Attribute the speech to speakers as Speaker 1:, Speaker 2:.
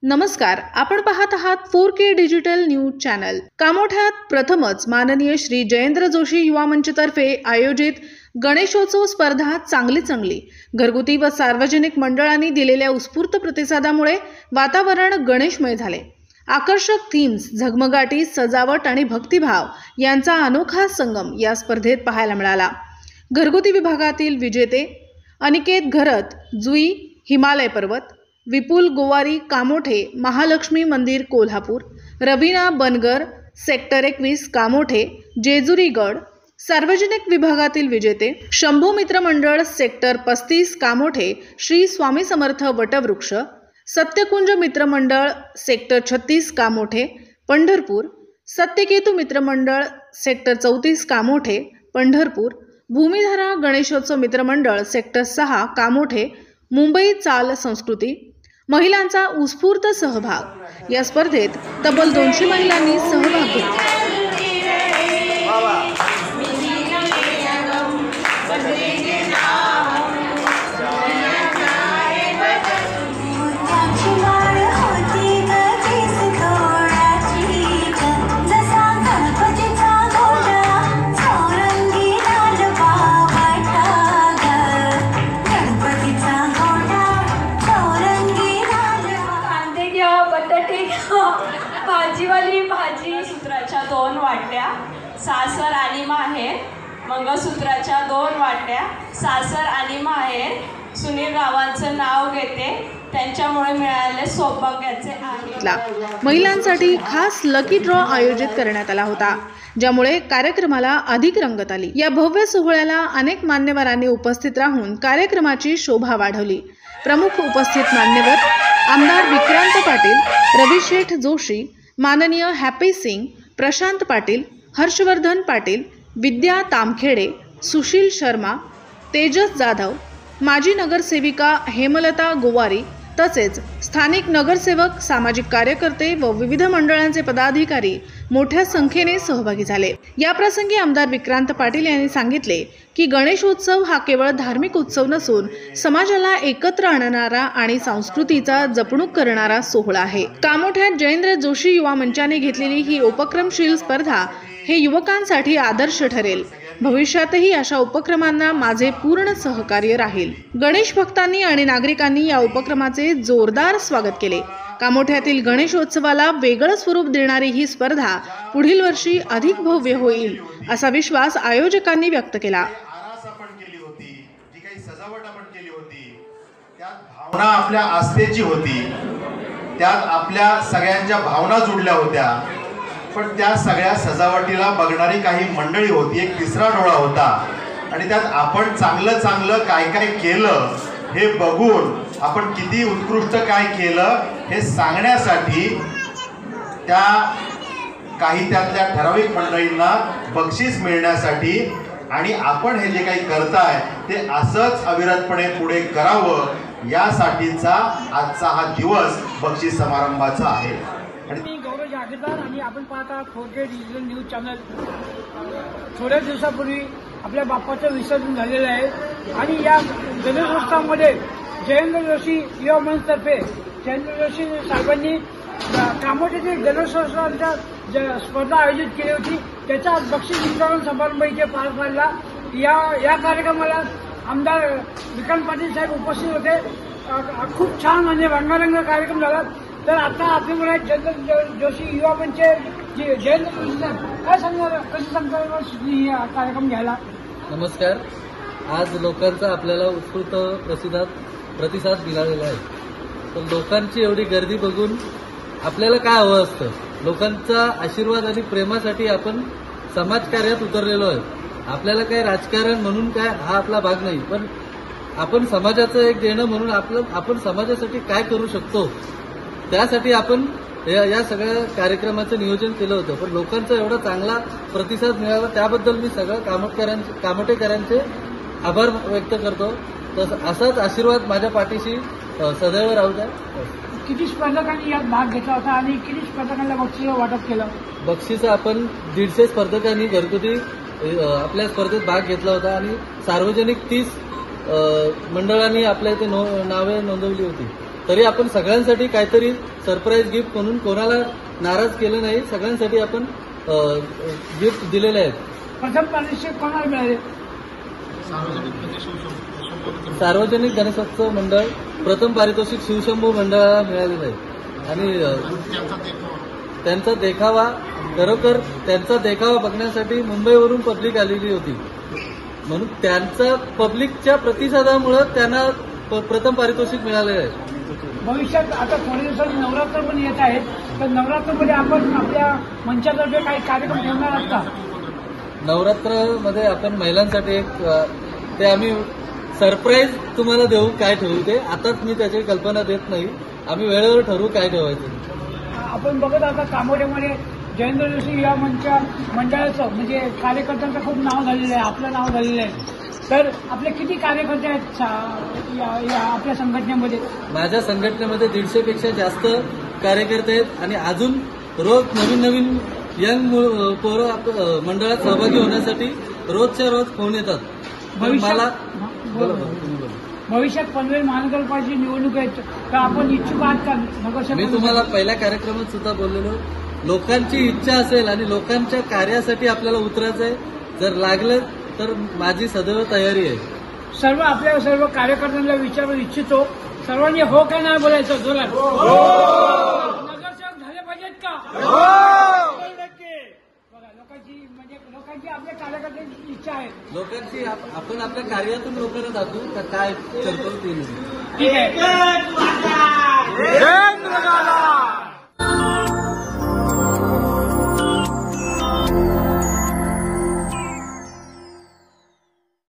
Speaker 1: नमस्कार, आपण पाहत आहात 4K डिजिटल न्यूज चॅनल। कामोठ्यात प्रथमच माननीय श्री जयेंद्र जोशी युवा मंचतर्फे आयोजित गणेशोत्सव स्पर्धा चांगली घरगुती व सार्वजनिक मंडळांनी दिलेल्या उत्स्फूर्त प्रतिसादामुळे वातावरण गणेशमय झाले। आकर्षक थीम्स, झगमगाटी, सजावट आणि भक्तिभाव यांचा अनोखा संगम या स्पर्धेत पाहायला मिळाला। घरगुती विभागातील विजेते अनिकेत घरत, जुई हिमालय पर्वत, विपुल गोवारी कामोठे महालक्ष्मी मंदिर कोल्हापूर, रवीना बनगर सेक्टर 21 कामोठे जेजुरीगड, सार्वजनिक विभागातील विजेते शंभू मित्र मंडळ सेक्टर 35 कामोठे श्री स्वामी समर्थ वटवृक्ष, सत्यकुंज मित्र मंडळ सेक्टर 36 कामोठे पंढरपूर, सत्यकेतू मित्र मंडळ सेक्टर 34 कामोठे पंढरपूर, भूमिधारा गणेशोत्सव मित्र मंडळ सेक्टर 6 कामोठे मुंबई चाल संस्कृती। महिलांचा उत्स्फूर्त सहभाग। या स्पर्धेत तब्बल 200 महिलांनी सहभाग घेतला।
Speaker 2: भाजीवाली भाजी सूत्राच्या 2 वाट्या, सासर आणि माहेर मंगळसूत्राच्या 2 वाट्या, सासर आणि माहेर सुनील रावांचं नाव घेते, त्यांच्यामुळे मिळालेले सौभाग्याचे आहे।
Speaker 1: महिलांसाठी खास लकी ड्रॉ आयोजित करण्यात आला होता, ज्यामुळे कार्यक्रमाला अधिक रंगत आली। या भव्य सोहळ्याला अनेक मान्यवरांनी उपस्थित राहून कार्यक्रमाची शोभा वाढवली। प्रमुख उपस्थित मान्यवर आमदार विक्रांत पाटील, रविशेठ जोशी, माननीय हॅपी सिंग, प्रशांत पाटील, हर्षवर्धन पाटील, विद्या तामखेडे, सुशील शर्मा, तेजस जाधव, माजी नगरसेविका हेमलता गोवारी तसेच स्थानिक नगरसेवक, सामाजिक कार्यकर्ते व विविध मंडळांचे पदाधिकारी मोठ्या संख्येने सहभागी झाले। या प्रसंगी आमदार विक्रांत पाटील यांनी सांगितले की गणेशोत्सव हा केवळ धार्मिक उत्सव नसून समाजाला एकत्र आणणारा आणि संस्कृतीचा जपणूक करणारा सोहळा आहे। कामोठ्यात जयेंद्र जोशी युवा मंचाने घेतलेली ही उपक्रमशील स्पर्धा हे युवकांसाठी आदर्श ठरेल। भविष्यातही अशा उपक्रमांना माझे पूर्ण सहकार्य राहील। गणेश भक्तांनी आणि नागरिकांनी या उपक्रमाचे जोरदार स्वागत केले। कामोठ्यातील गणेशोत्सवाला वेगळं स्वरूप देणारी ही स्पर्धा पुढील वर्षी अधिक भव्य होईल असा विश्वास आयोजकांनी व्यक्त केला।
Speaker 3: भावना आपल्या आस्थेची होती, त्यात आपल्या सगळ्यांच्या भावना जुडल्या होत्या, पण त्या सगळ्या सजावटीला बघणारी काही मंडळी होती, एक तिसरा डोळा होता आणि त्यात आपण चांगलं काय केलं हे बघून आपण किती उत्कृष्ट काय केलं हे सांगण्यासाठी त्या काही त्यातल्या ठराविक मंडळींना बक्षीस मिळण्यासाठी आणि आपण हे जे काही करताय ते असंच अविरतपणे पुढे करावं यासाठीचा आजचा हा दिवस बक्षीस समारंभाचा आहे।
Speaker 4: आणि आपण पाहता 4K डिजिटल न्यूज चॅनल। थोड्या दिवसापूर्वी आपल्या बाप्पाचं विसर्जन झालेलं आहे आणि या गणेशोत्सवामध्ये जयेंद्र जोशी युवा मंचतर्फे जयेंद्र जोशी साहेबांनी कामोठ्यातील गणेशोत्सवाच्या स्पर्धा आयोजित केली होती। त्याचा बक्षीस वितरण समारंभ इथे पार पडला। या कार्यक्रमाला आमदार विक्रांत पाटील साहेब उपस्थित होते। खूप छान म्हणजे रंगारंग कार्यक्रम झाला। तर आता आपल्याकडे जयेंद्र जोशी युवा मंच जयेंद्र जोशी साहेब काय सांगणार, कसं सांगणार कार्यक्रम घ्यायला?
Speaker 5: नमस्कार। आज लोकांचा आपल्याला उत्स्फूर्त प्रतिसाद मिळालेला आहे। तर लोकांची एवढी गर्दी बघून आपल्याला काय हवं असतं, लोकांचा आशीर्वाद आणि प्रेमासाठी आपण समाजकार्यात उतरलेलो आहे। आपल्याला काय राजकारण म्हणून काय हा आपला भाग नाही, पण आपण समाजाचं एक देणं म्हणून आपण समाजासाठी काय करू शकतो त्यासाठी आपण या सगळ्या कार्यक्रमाचं नियोजन केलं होतं। पण लोकांचा एवढा चांगला प्रतिसाद मिळाला त्याबद्दल मी सगळ्या कामोठेकरांचे आभार व्यक्त करतो। तर असाच आशीर्वाद माझ्या पाठीशी सदैव राहू द्या।
Speaker 4: किती स्पर्धकांनी यात भाग घेतला होता आणि किती स्पर्धकांना बक्षीस वाटप केलं?
Speaker 5: बक्षीस आपण 150 स्पर्धकांनी घरगुती आपल्या स्पर्धेत भाग घेतला होता आणि सार्वजनिक 30 मंडळांनी आपल्या इथे नावे नोंदवली होती। तरी आपण सगळ्यांसाठी काहीतरी सरप्राईज गिफ्ट म्हणून कोणाला नाराज केलं नाही, सगळ्यांसाठी आपण गिफ्ट दिलेले आहेत.
Speaker 4: प्रथम पारितोषिक कोणाला मिळाले?
Speaker 5: सार्वजनिक गणेशोत्सव मंडळ प्रथम पारितोषिक शिवशंभू मंडळाला मिळालेलं आहे. आणि त्यांचा देखावा, खरोखर त्यांचा देखावा बघण्यासाठी मुंबईवरून पब्लिक आलेली होती, म्हणून त्यांचा पब्लिकच्या प्रतिसादामुळे त्यांना प्रथम पारितोषिक मिळालेलं आहे.
Speaker 4: भविष्यात आता थोड्या दिवसात नवरात्र पण येत आहेत, तर नवरात्रमध्ये आपण आपल्या मंचातर्फे काही कार्यक्रम ठेवणार आहात का?
Speaker 5: नवरात्रमध्ये आपण महिलांसाठी एक ते आम्ही सरप्राईज तुम्हाला देऊ, काय ठेवू ते आताच मी त्याची कल्पना देत नाही. आम्ही वेळेवर ठरवू काय ठेवायचं.
Speaker 4: आपण बघत आता कामोड्यामध्ये जयेंद्र जोशी या मंडळाचं म्हणजे कार्यकर्त्यांचं खूप नाव झालेलं आहे, आपलं नाव झालेलं आहे. तर आपले किती कार्यकर्ते आहेत या आपल्या संघटनेमध्ये?
Speaker 5: माझ्या संघटनेमध्ये 150 पेक्षा जास्त कार्यकर्ते आहेत आणि अजून रोज नवीन नवीन यंग पोरं मंडळात सहभागी होण्यासाठी रोजच्या रोज फोन येतात.
Speaker 4: भविष्यात पनवेल महानगरपालिकेची निवडणूक आहेत, तर आपण इच्छुक आहात का?
Speaker 5: मी तुम्हाला पहिल्या कार्यक्रमात सुद्धा बोललेलो, लोकांची इच्छा असेल आणि लोकांच्या कार्यासाठी आपल्याला उतरायचं आहे, जर लागलं तर माझी सदैव तयारी आहे.
Speaker 4: सर्व कार्यकर्त्यांना विचारू इच्छितो, सर्वांनी हो का नाही बोलायचं जोरात. नगरसेवक झाले पाहिजेत का? बघा, लोकांची आपल्या कार्यकर्त्यांची इच्छा आहे.
Speaker 5: लोकांची आपण आपल्या कार्यातून लोकांना दाखवू का काय करतो ते.
Speaker 4: ठीक आहे.